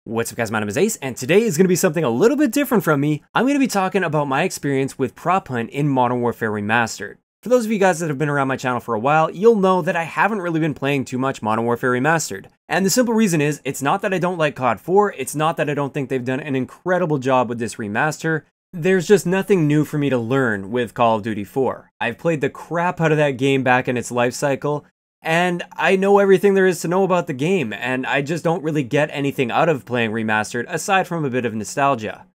What's up guys, my name is Ace, and today is going to be something a little bit different from me. I'm going to be talking about my experience with prop hunt in Modern Warfare Remastered. For those of you guys that have been around my channel for a while, you'll know that I haven't really been playing too much Modern Warfare Remastered. And the simple reason is, it's not that I don't like COD 4, it's not that I don't think they've done an incredible job with this remaster. There's just nothing new for me to learn with Call of Duty 4. I've played the crap out of that game back in its life cycle, and I know everything there is to know about the game, and I just don't really get anything out of playing Remastered aside from a bit of nostalgia.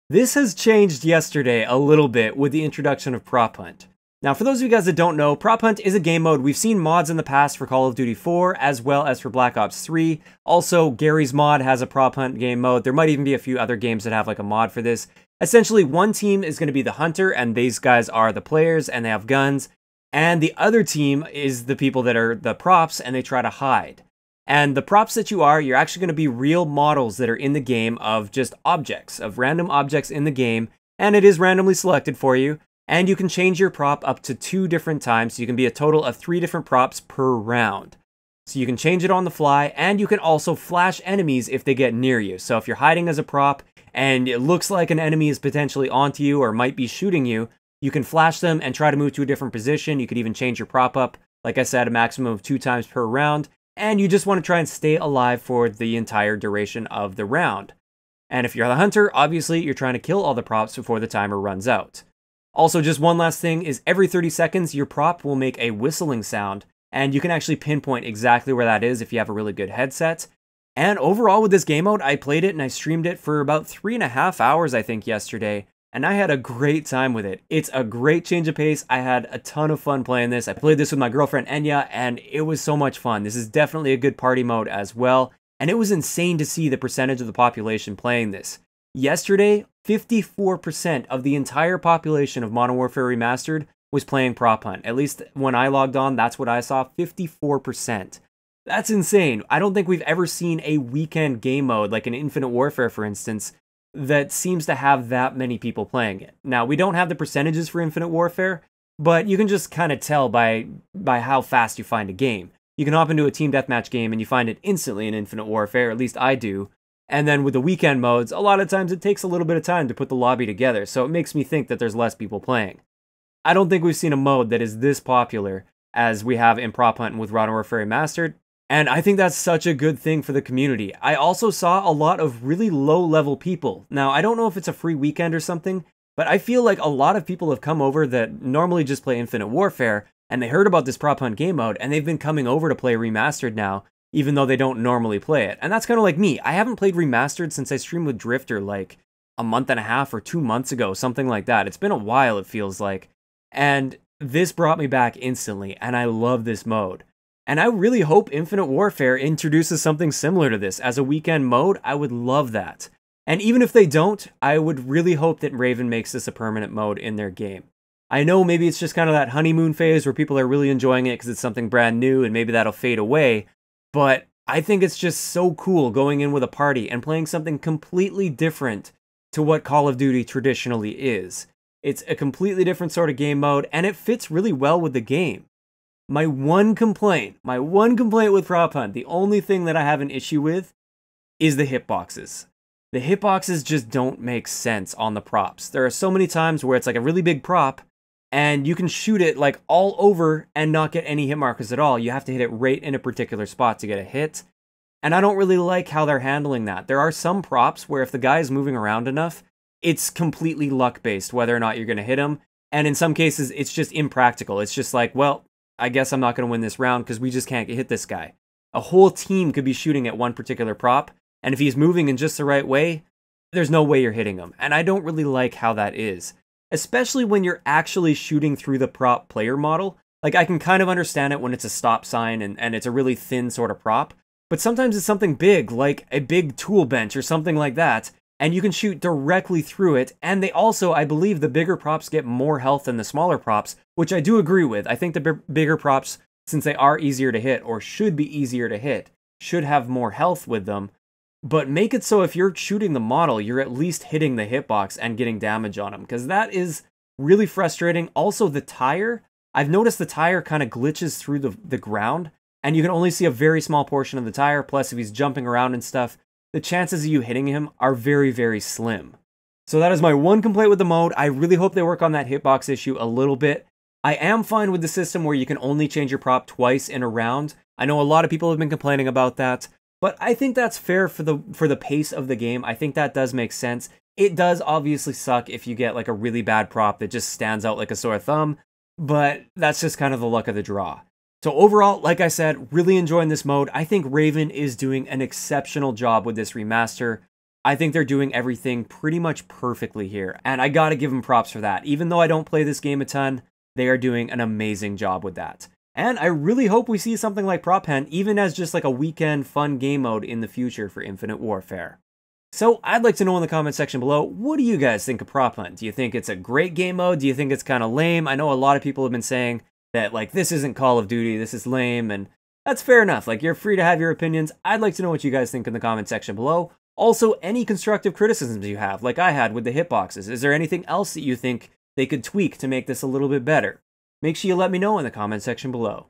This has changed yesterday a little bit with the introduction of Prop Hunt. Now, for those of you guys that don't know, Prop Hunt is a game mode. We've seen mods in the past for Call of Duty 4, as well as for Black Ops 3. Also, Gary's mod has a Prop Hunt game mode. There might even be a few other games that have like a mod for this. Essentially, one team is going to be the hunter, and these guys are the players, and they have guns. And the other team is the people that are the props, and they try to hide. And the props that you're actually going to be real models that are in the game of just objects, of random objects in the game, and it is randomly selected for you. And you can change your prop up to 2 different times, so you can be a total of 3 different props per round. So you can change it on the fly, and you can also flash enemies if they get near you. So if you're hiding as a prop, and it looks like an enemy is potentially onto you or might be shooting you, you can flash them and try to move to a different position. You could even change your prop up, like I said, a maximum of 2 times per round. And you just want to try and stay alive for the entire duration of the round. And if you're the hunter, obviously you're trying to kill all the props before the timer runs out. Also, just one last thing is every 30 seconds, your prop will make a whistling sound. And you can actually pinpoint exactly where that is if you have a really good headset. And overall with this game mode, I played it and I streamed it for about 3.5 hours, I think, yesterday. And I had a great time with it. It's a great change of pace. I had a ton of fun playing this. I played this with my girlfriend Enya, and it was so much fun. This is definitely a good party mode as well. And it was insane to see the percentage of the population playing this. Yesterday, 54% of the entire population of Modern Warfare Remastered was playing Prop Hunt. At least when I logged on, that's what I saw, 54%. That's insane. I don't think we've ever seen a weekend game mode, like an Infinite Warfare, for instance, that seems to have that many people playing it. Now, we don't have the percentages for Infinite Warfare, but you can just kind of tell by how fast you find a game. You can hop into a team deathmatch game and you find it instantly in Infinite Warfare, at least I do. And then with the weekend modes, a lot of times it takes a little bit of time to put the lobby together, so it makes me think that there's less people playing. I don't think we've seen a mode that is this popular as we have in Prop Hunt with Modern Warfare Remastered. And I think that's such a good thing for the community. I also saw a lot of really low-level people. Now, I don't know if it's a free weekend or something, but I feel like a lot of people have come over that normally just play Infinite Warfare, and they heard about this Prop Hunt game mode, and they've been coming over to play Remastered now, even though they don't normally play it. And that's kind of like me. I haven't played Remastered since I streamed with Drifter like a month and a half or 2 months ago, something like that. It's been a while, it feels like. And this brought me back instantly, and I love this mode. And I really hope Infinite Warfare introduces something similar to this as a weekend mode. I would love that. And even if they don't, I would really hope that Raven makes this a permanent mode in their game. I know maybe it's just kind of that honeymoon phase where people are really enjoying it because it's something brand new and maybe that'll fade away. But I think it's just so cool going in with a party and playing something completely different to what Call of Duty traditionally is. It's a completely different sort of game mode, and it fits really well with the game. My one complaint with Prop Hunt, the only thing that I have an issue with, is the hitboxes. The hitboxes just don't make sense on the props. There are so many times where it's like a really big prop, and you can shoot it like all over and not get any hit markers at all. You have to hit it right in a particular spot to get a hit. And I don't really like how they're handling that. There are some props where if the guy is moving around enough, it's completely luck-based whether or not you're going to hit him. And in some cases, it's just impractical. It's just like, well, I guess I'm not going to win this round because we just can't hit this guy. A whole team could be shooting at one particular prop, and if he's moving in just the right way, there's no way you're hitting him. And I don't really like how that is, especially when you're actually shooting through the prop player model. Like, I can kind of understand it when it's a stop sign and it's a really thin sort of prop, but sometimes it's something big, like a big tool bench or something like that, and you can shoot directly through it. And they also, I believe, the bigger props get more health than the smaller props, which I do agree with. I think the bigger props, since they are easier to hit, or should be easier to hit, should have more health with them. But make it so if you're shooting the model, you're at least hitting the hitbox and getting damage on them, because that is really frustrating. Also, the tire, I've noticed the tire kind of glitches through the ground, and you can only see a very small portion of the tire. Plus, if he's jumping around and stuff, the chances of you hitting him are very, very slim. So that is my one complaint with the mode. I really hope they work on that hitbox issue a little bit. I am fine with the system where you can only change your prop twice in a round. I know a lot of people have been complaining about that, but I think that's fair for the pace of the game. I think that does make sense. It does obviously suck if you get like a really bad prop that just stands out like a sore thumb, but that's just kind of the luck of the draw. So overall, like I said, really enjoying this mode. I think Raven is doing an exceptional job with this remaster. I think they're doing everything pretty much perfectly here, and I gotta give them props for that. Even though I don't play this game a ton, they are doing an amazing job with that. And I really hope we see something like Prop Hunt, even as just like a weekend fun game mode in the future for Infinite Warfare. So I'd like to know in the comment section below, what do you guys think of Prop Hunt? Do you think it's a great game mode? Do you think it's kind of lame? I know a lot of people have been saying that like, this isn't Call of Duty, this is lame, and that's fair enough. Like, you're free to have your opinions. I'd like to know what you guys think in the comment section below. Also, any constructive criticisms you have, like I had with the hitboxes. Is there anything else that you think they could tweak to make this a little bit better? Make sure you let me know in the comment section below.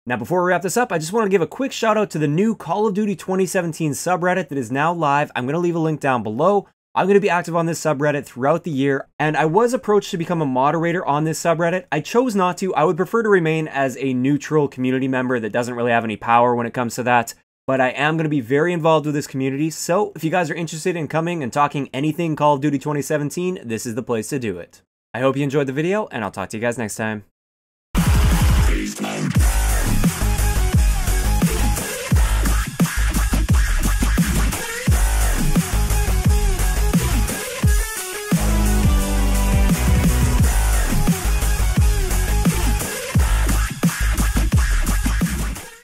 Now, before we wrap this up, I just want to give a quick shout out to the new Call of Duty 2017 subreddit that is now live. I'm going to leave a link down below. I'm going to be active on this subreddit throughout the year, and I was approached to become a moderator on this subreddit. I chose not to. I would prefer to remain as a neutral community member that doesn't really have any power when it comes to that, but I am going to be very involved with this community, so if you guys are interested in coming and talking anything Call of Duty 2017, this is the place to do it. I hope you enjoyed the video, and I'll talk to you guys next time.